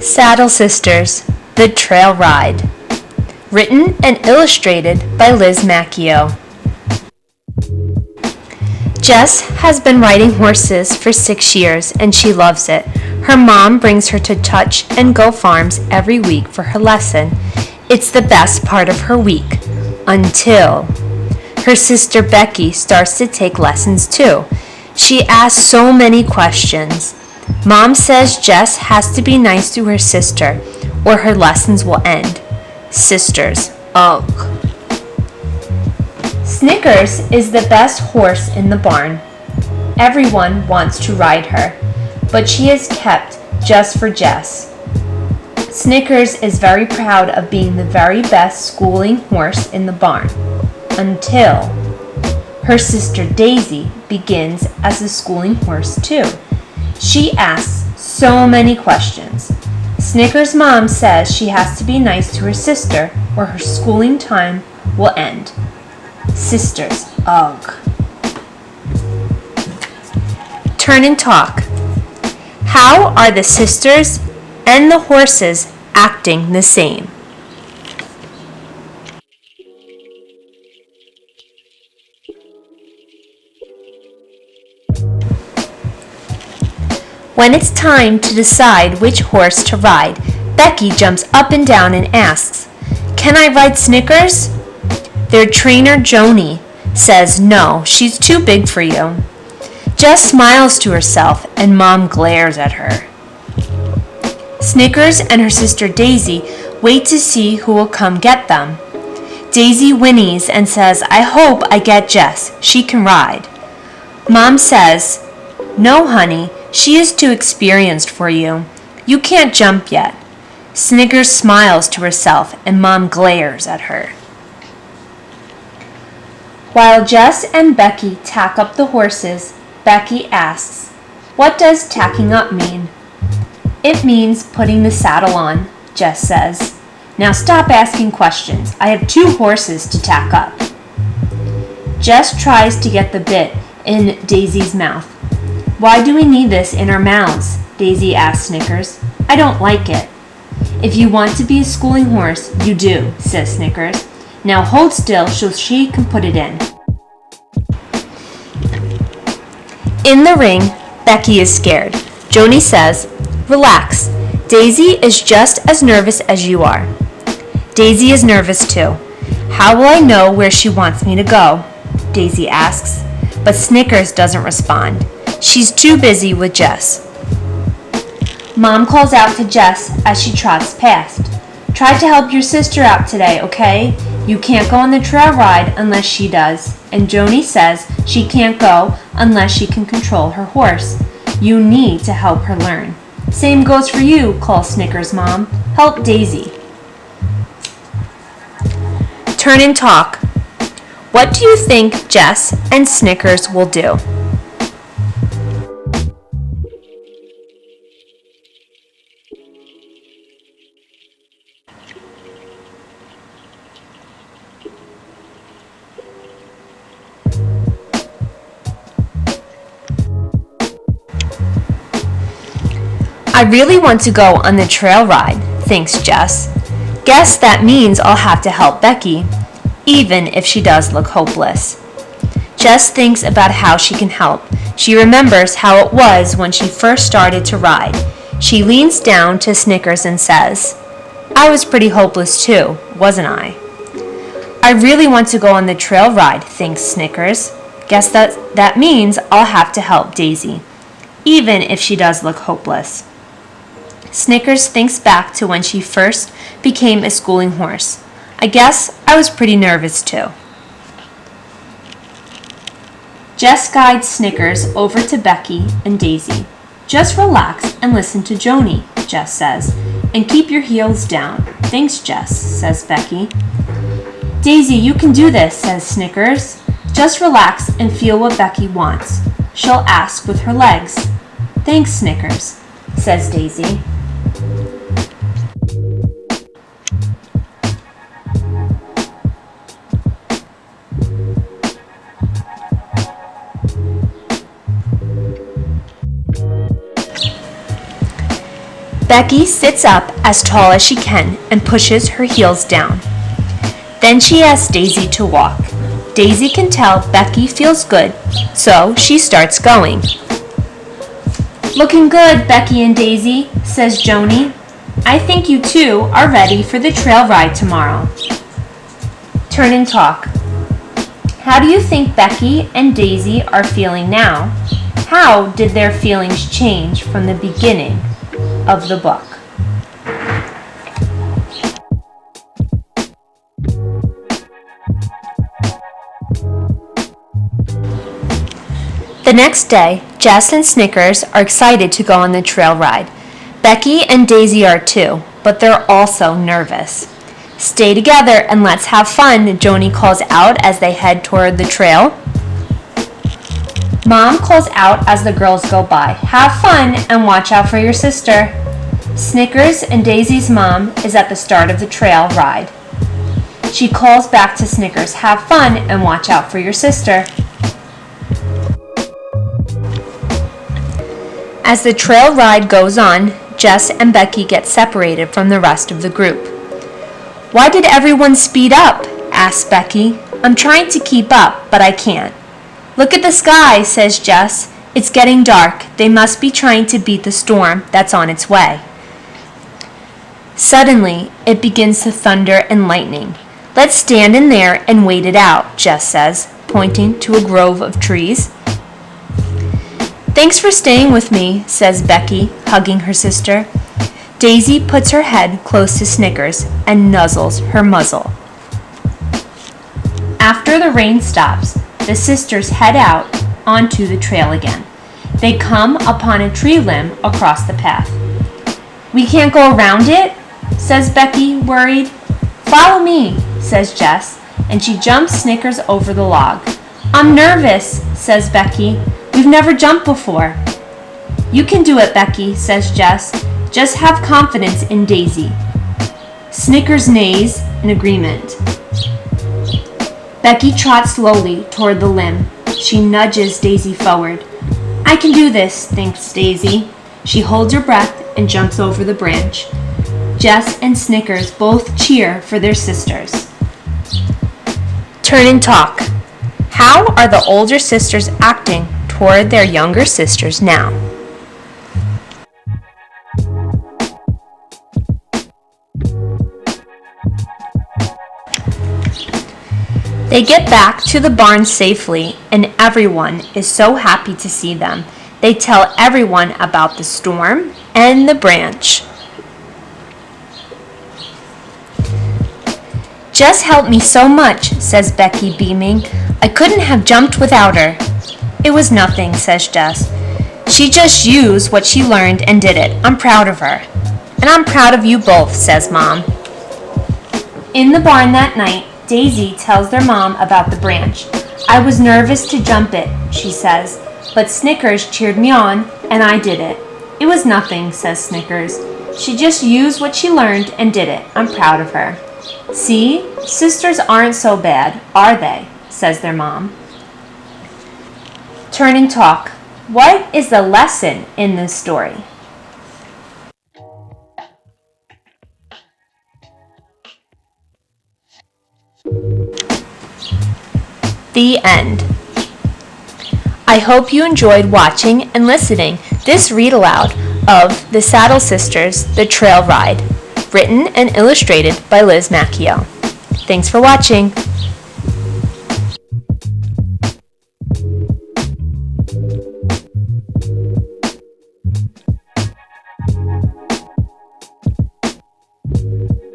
Saddle Sisters, The Trail Ride. Written and illustrated by Macchio. Jess has been riding horses for 6 years and she loves it. Her mom brings her to Touch and Go Farms every week for her lesson. It's the best part of her week, until her sister Becky starts to take lessons too. She asks so many questions. Mom says Jess has to be nice to her sister or her lessons will end. Sisters, ugh. Snickers is the best horse in the barn. Everyone wants to ride her, but she is kept just for Jess. Snickers is very proud of being the very best schooling horse in the barn, until her sister Daisy begins as a schooling horse too. She asks so many questions. Snickers' mom says she has to be nice to her sister or her schooling time will end. Sisters, ugh. Turn and talk. How are the sisters and the horses acting the same? When it's time to decide which horse to ride, Becky jumps up and down and asks, "Can I ride Snickers?" Their trainer, Joni, says no, she's too big for you. Jess smiles to herself and Mom glares at her. Snickers and her sister Daisy wait to see who will come get them. Daisy whinnies and says, "I hope I get Jess. She can ride." Mom says, "No, honey, she is too experienced for you. You can't jump yet." Snickers smiles to herself and Mom glares at her. While Jess and Becky tack up the horses, Becky asks, "What does tacking up mean?" "It means putting the saddle on," Jess says. "Now stop asking questions. I have 2 horses to tack up." Jess tries to get the bit in Daisy's mouth. "Why do we need this in our mouths?" Daisy asks Snickers. "I don't like it." "If you want to be a schooling horse, you do," says Snickers. "Now hold still so she can put it in." In the ring, Becky is scared. Joni says, "Relax. Daisy is just as nervous as you are." Daisy is nervous too. "How will I know where she wants me to go?" Daisy asks, but Snickers doesn't respond. She's too busy with Jess. Mom calls out to Jess as she trots past. "Try to help your sister out today, okay? You can't go on the trail ride unless she does." And Joni says she can't go unless she can control her horse. You need to help her learn. "Same goes for you," calls Snickers' mom. "Help Daisy." Turn and talk. What do you think Jess and Snickers will do? "I really want to go on the trail ride," thinks Jess. "Guess that means I'll have to help Becky, even if she does look hopeless." Jess thinks about how she can help. She remembers how it was when she first started to ride. She leans down to Snickers and says, "I was pretty hopeless too, wasn't I?" "I really want to go on the trail ride," thinks Snickers. "Guess that means I'll have to help Daisy, even if she does look hopeless." Snickers thinks back to when she first became a schooling horse. "I guess I was pretty nervous too." Jess guides Snickers over to Becky and Daisy. "Just relax and listen to Joni," Jess says, "and keep your heels down." "Thanks, Jess," says Becky. "Daisy, you can do this," says Snickers. "Just relax and feel what Becky wants. She'll ask with her legs." "Thanks, Snickers," says Daisy. Becky sits up as tall as she can and pushes her heels down. Then she asks Daisy to walk. Daisy can tell Becky feels good, so she starts going. "Looking good, Becky and Daisy," says Joni. "I think you two are ready for the trail ride tomorrow." Turn and talk. How do you think Becky and Daisy are feeling now? How did their feelings change from the beginning of the book? The next day, Jess and Snickers are excited to go on the trail ride. Becky and Daisy are too, but they're also nervous. "Stay together and let's have fun," Joni calls out as they head toward the trail. Mom calls out as the girls go by, "Have fun and watch out for your sister." Snickers and Daisy's mom is at the start of the trail ride. She calls back to Snickers, "Have fun and watch out for your sister." As the trail ride goes on, Jess and Becky get separated from the rest of the group. "Why did everyone speed up?" asks Becky. "I'm trying to keep up, but I can't." "Look at the sky," says Jess. "It's getting dark. They must be trying to beat the storm that's on its way." Suddenly, it begins to thunder and lightning. "Let's stand in there and wait it out," Jess says, pointing to a grove of trees. "Thanks for staying with me," says Becky, hugging her sister. Daisy puts her head close to Snickers and nuzzles her muzzle. After the rain stops, the sisters head out onto the trail again. They come upon a tree limb across the path. "We can't go around it?" says Becky, worried. "Follow me," says Jess, and she jumps Snickers over the log. "I'm nervous," says Becky. "We've never jumped before." "You can do it, Becky," says Jess. "Just have confidence in Daisy." Snickers neighs in agreement. Becky trots slowly toward the limb. She nudges Daisy forward. "I can do this," thinks Daisy. She holds her breath and jumps over the branch. Jess and Snickers both cheer for their sisters. Turn and talk. How are the older sisters acting toward their younger sisters now? They get back to the barn safely, and everyone is so happy to see them. They tell everyone about the storm and the branch. "Jess helped me so much," says Becky, beaming. "I couldn't have jumped without her." "It was nothing," says Jess. "She just used what she learned and did it. I'm proud of her." "And I'm proud of you both," says Mom. In the barn that night, Daisy tells their mom about the branch. "I was nervous to jump it," she says, "but Snickers cheered me on, and I did it." "It was nothing," says Snickers. "She just used what she learned and did it. I'm proud of her." "See, sisters aren't so bad, are they?" says their mom. Turn and talk. What is the lesson in this story? The end. I hope you enjoyed watching and listening this read aloud of The Saddle Sisters, The Trail Ride, written and illustrated by Liz Macchio. Thanks for watching.